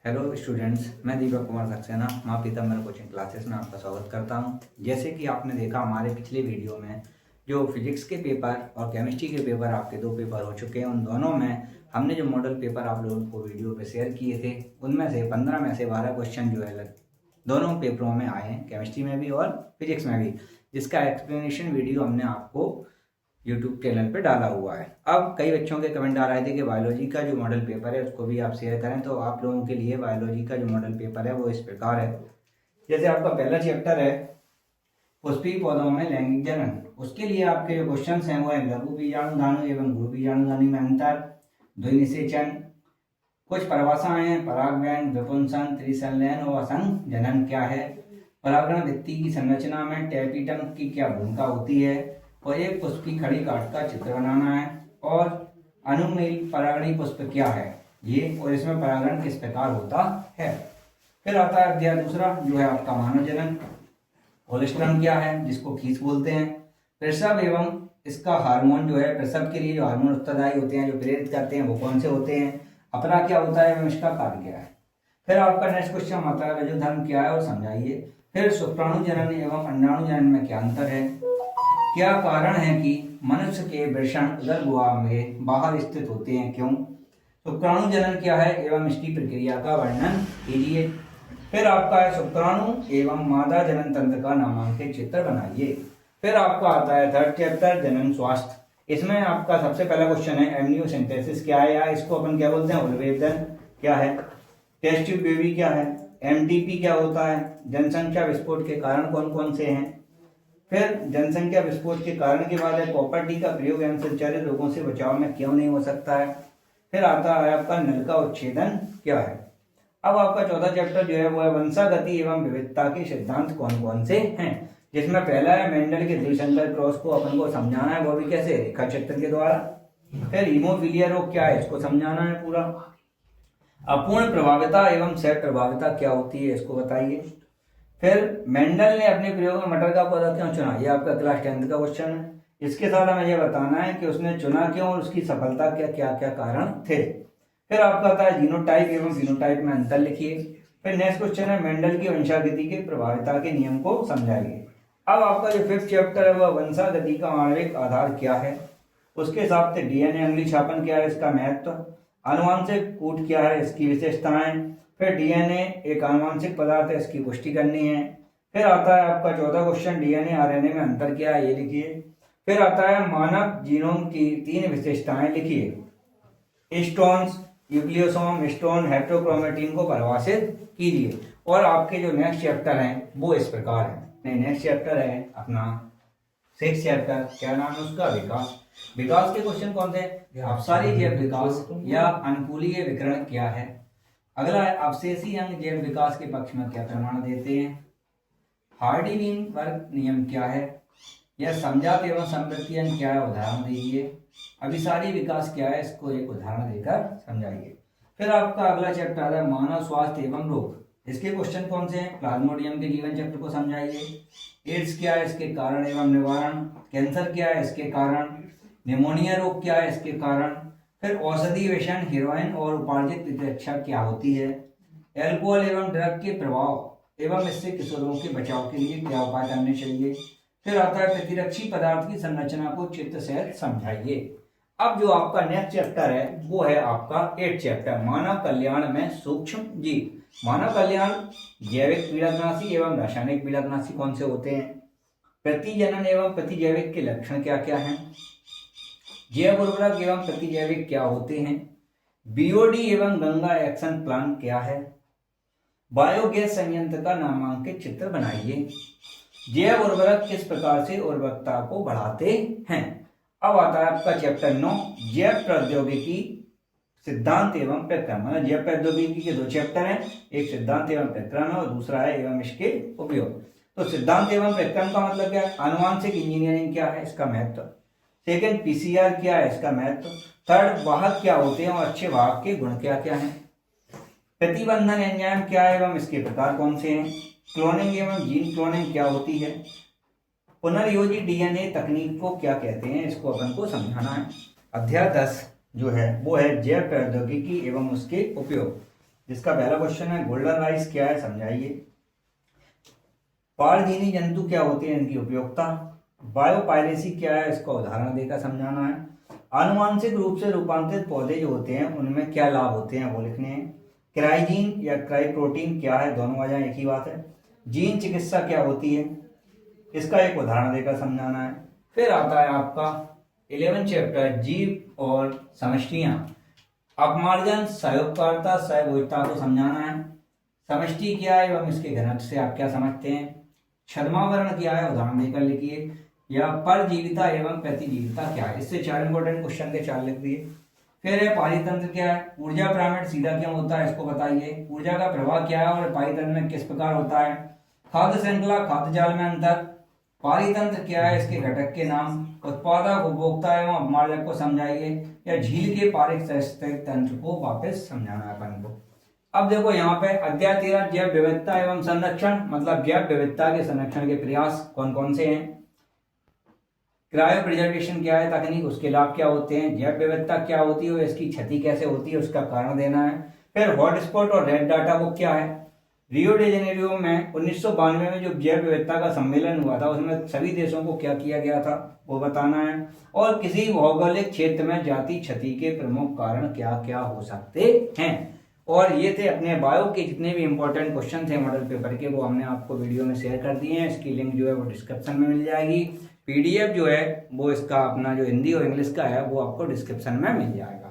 Hello students, मैं दीपक कुमार सक्सेना माँ पीताम्बर coaching classes में आपका स्वागत करता हूँ। जैसे कि आपने देखा हमारे पिछले वीडियो में जो फिजिक्स के पेपर और केमिस्ट्री के पेपर आपके दो पेपर हो चुके हैं, उन दोनों में हमने जो मॉडल पेपर आप लोगों को वीडियो पे शेयर किए थे उनमें से 15 में से 12 क्वेश्चन जो है दोनों पेपरों में आए हैं, केमिस्ट्री में भी और फिजिक्स में भी, जिसका एक्सप्लेनेशन वीडियो हमने आपको यूट्यूब चैनल पे डाला हुआ है। अब कई बच्चों के कमेंट आ रहे थे कि बायोलॉजी का जो मॉडल पेपर है उसको भी आप शेयर करें, तो आप लोगों के लिए बायोलॉजी का जो मॉडल पेपर है वो इस प्रकार है। जैसे आपका पहला चैप्टर है पुष्पीय पौधों में लैंगिक जनन, उसके लिए आपके जो क्वेश्चन हैं वो है लघु बीजाणुधानु एवं गुरु बीजाणुधानु में अंतर, द्विनिषेचन, कुछ परिभाषाएं हैं, परागण, विपुंसन, त्रिसंलयन और असंग जनन क्या है, परागण भित्ति की संरचना में टैपिटम की क्या भूमिका होती है, और एक पुष्प की खड़ी काट का चित्र बनाना है, और अनुमेल परागणी पुष्प क्या है ये, और इसमें परागण किस प्रकार होता है। फिर आता है अध्याय दूसरा जो है आपका मानव जनन, कोलेस्ट्रॉल क्या है जिसको खीस बोलते हैं, प्रसव एवं इसका हार्मोन जो है, प्रसव के लिए जो हार्मोन उत्तरदायी होते हैं जो प्रेरित करते हैं वो कौन से होते हैं, अपरा क्या होता है एवं इसका कार्य क्या है। फिर आपका नेक्स्ट क्वेश्चन आता है रजोधर्म क्या है और समझाइए। फिर शुक्राणु जनन एवं अंडाणु जनन में क्या अंतर है, क्या कारण है कि मनुष्य के वृषण उदर गुहा में बाहर स्थित होते हैं, क्यों, शुक्राणु जनन क्या है एवं इसकी प्रक्रिया का वर्णन कीजिए। फिर आपका है शुक्राणु एवं मादा जनन तंत्र का नामांकित चित्र बनाइए। फिर आपका आता है थर्ड चैप्टर जनन स्वास्थ्य, इसमें आपका सबसे पहला क्वेश्चन है एमनियोसिंथेसिस क्या है, या इसको अपन क्या बोलते हैं उद्भेदन क्या है, टेस्ट ट्यूब बेबी क्या है, एमटीपी क्या होता है, जनसंख्या विस्फोट के कारण कौन कौन से हैं। फिर जनसंख्या विस्फोट के कारण के बाद है कॉपर का प्रयोग एवं संचारित रोगों से बचाव में क्यों नहीं हो सकता है। फिर आता है आपका नल का उच्छेदन क्या है। अब आपका चौथा चैप्टर जो है वो है वंशागति एवं विविधता के सिद्धांत कौन कौन से हैं, जिसमें पहला है मेंडल के द्विसंकर क्रॉस को अपन को समझाना है, वो भी कैसे, रेखा चित्र के द्वारा। फिर हीमोफीलिया रोग क्या है इसको समझाना है पूरा। अपूर्ण प्रभाविता एवं सह प्रभाविता क्या होती है इसको बताइए। फिर मेंडल ने अपने प्रयोग में मटर का पौधा क्यों चुना, ये आपका क्लास 10th का क्वेश्चन है। इसके साथ हमें यह बताना है कि उसने चुना क्यों और उसकी सफलता के क्या क्या कारण थे। फिर आपका आता है जीनोटाइप एवं फिनोटाइप में अंतर लिखिए। फिर नेक्स्ट क्वेश्चन है मेंडल की वंशागति के प्रभाविता के नियम को समझाइए। अब आपका जो फिफ्थ चैप्टर है वह वंशागति का आणविक आधार क्या है, उसके हिसाब से डीएनए अंगुली छापन क्या है इसका महत्व, आनुवांशिक कूट क्या है इसकी विशेषताएं, फिर डीएनए एक आनुवांशिक पदार्थ है इसकी पुष्टि करनी है। फिर आता है आपका 14 क्वेश्चन डीएनए आरएनए में अंतर क्या है ये लिखिए। फिर आता है मानव जीनोम की 3 विशेषताएं लिखिए, स्टोन्स, न्यूक्लियोसोम, स्टोन, हेट्रोक्रोमेटिन को परिभाषित कीजिए। और आपके जो नेक्स्ट चैप्टर हैं वो इस प्रकार है। नेक्स्ट चैप्टर है अपना 6th चैप्टर, क्या नाम है उसका, विकास। विकास के क्वेश्चन कौन थे, अपसारी जैव विकास या अनुकूलीय विकरण क्या है। अगला है अवशेषी अंग जैव विकास के पक्ष में क्या प्रमाण देते हैं, हार्डी-वीनबर्ग नियम क्या है, यह समजात एवं समवृत्तीय अंग क्या है उदाहरण दीजिए, अभिसारी विकास क्या है इसको एक उदाहरण देकर समझाइए। फिर आपका अगला चैप्टर है मानव स्वास्थ्य एवं रोग, इसके क्वेश्चन कौन से हैं, प्लाज्मोडियम के जीवन चक्र को समझाइए, एड्स क्या है इसके कारण एवं निवारण, कैंसर क्या है इसके कारण, निमोनिया रोग क्या है इसके कारण, फिर औषधि विषण हीरोइन और उपार्जित प्रतिरक्षा क्या होती है, एल्कोहल एवं ड्रग के प्रभाव एवं इससे किशोरों के बचाव के लिए क्या उपाय करने चाहिए। फिर आता है प्रतिरक्षी पदार्थ की संरचना को चित्र सहित समझाइए। अब जो आपका नेक्स्ट चैप्टर है वो है आपका 8th चैप्टर मानव कल्याण में सूक्ष्म जीव। मानव कल्याण जैविक पीड़कनाशी एवं रासायनिक पीड़कनाशी कौन से होते हैं, प्रतिजनन एवं प्रतिजैविक के लक्षण क्या क्या हैं, जैव उर्वरक एवं प्रतिजैविक क्या होते हैं, बीओडी एवं गंगा एक्शन प्लान क्या है, बायोगैस संयंत्र का नामांकित चित्र बनाइए, जैव उर्वरक किस प्रकार से उर्वरकता को बढ़ाते हैं। अब आता है आपका चैप्टर 9 जैव प्रौद्योगिकी सिद्धांत एवं प्रक्रम। जैव प्रौद्योगिकी के 2 चैप्टर हैं, एक सिद्धांत एवं प्रक्रम है और दूसरा है एवं इसके उपयोग। तो सिद्धांत एवं प्रक्रम का मतलब क्या है, आनुवांशिक इंजीनियरिंग क्या है इसका महत्व, सेकंड पीसीआर क्या है इसका महत्व, थर्ड वाहक क्या होते हैं और अच्छे वाहक के गुण क्या क्या हैं, प्रतिबंधन एंजाइम क्या है एवं इसके प्रकार कौन से हैं, क्लोनिंग एवं जीन क्लोनिंग क्या होती है, पुनर्योजी डीएनए तकनीक को क्या कहते हैं इसको अपन को समझाना है। अध्याय 10 जो है वो है जैव प्रौद्योगिकी एवं उसके उपयोग। जिसका पहला क्वेश्चन है गोल्डन राइस क्या है, समझाइए। परजीवी जंतु क्या होते हैं, इनकी उपयोगिता। बायोपायरेसी क्या है, इसका उदाहरण देकर समझाना है। आनुवांशिक रूप से रूपांतरित पौधे जो होते हैं उनमें क्या लाभ होते हैं वो लिखने हैं। क्राइजीन या क्राई प्रोटीन क्या है, दोनों वजह एक ही बात है। जीन चिकित्सा क्या होती है, इसका एक उदाहरण देकर समझाना है। फिर आता है आपका 11 चैप्टर जीव और समष्टियां। अपमार्जन, सहयोगकारिता, सहभोजता को समझाना है। समष्टि क्या है एवं इसके घनत्व से आप क्या समझते हैं। छद्मावरण क्या है, उदाहरण देकर लिखिए। या परजीविता एवं प्रतिजीविता क्या है, इससे 4 इंपॉर्टेंट क्वेश्चन के 4 लिख दिए। फिर है पारितंत्र क्या है, ऊर्जा पिरामिड सीधा क्यों होता है, इसको बताइए। ऊर्जा का प्रवाह क्या है और पारितंत्र में किस प्रकार होता है। खाद्य श्रृंखला, खाद्य जाल में अंतर। पारितंत्र क्या है, इसके घटक के नाम। उत्पादक, उपभोक्ता एवं अपमार्जक को समझाइए। या झील के पारिस्थितिक तंत्र को वापस समझाना है अपन को। अब देखो यहाँ पे अध्याय 13 जैव विविधता एवं संरक्षण, मतलब जैव विविधता के संरक्षण के प्रयास कौन कौन से हैं। क्रायो प्रिजर्वेशन क्या है तकनीक, उसके लाभ क्या होते हैं। जैव विविधता क्या होती है और इसकी क्षति कैसे होती है, उसका कारण देना है। फिर हॉटस्पॉट और रेड डाटा वो क्या है। रियो डी जेनेरियो में 1992 में जो जैव विविधता का सम्मेलन हुआ था उसमें सभी देशों को क्या किया गया था वो बताना है। और किसी भौगोलिक क्षेत्र में जाति क्षति के प्रमुख कारण क्या क्या हो सकते हैं। और ये थे अपने बायो के जितने भी इंपॉर्टेंट क्वेश्चन थे मॉडल पेपर के, वो हमने आपको वीडियो में शेयर कर दिए हैं। इसकी लिंक जो है वो डिस्क्रिप्शन में मिल जाएगी। पीडीएफ जो है वो इसका अपना जो हिंदी और इंग्लिश का है वो आपको डिस्क्रिप्शन में मिल जाएगा।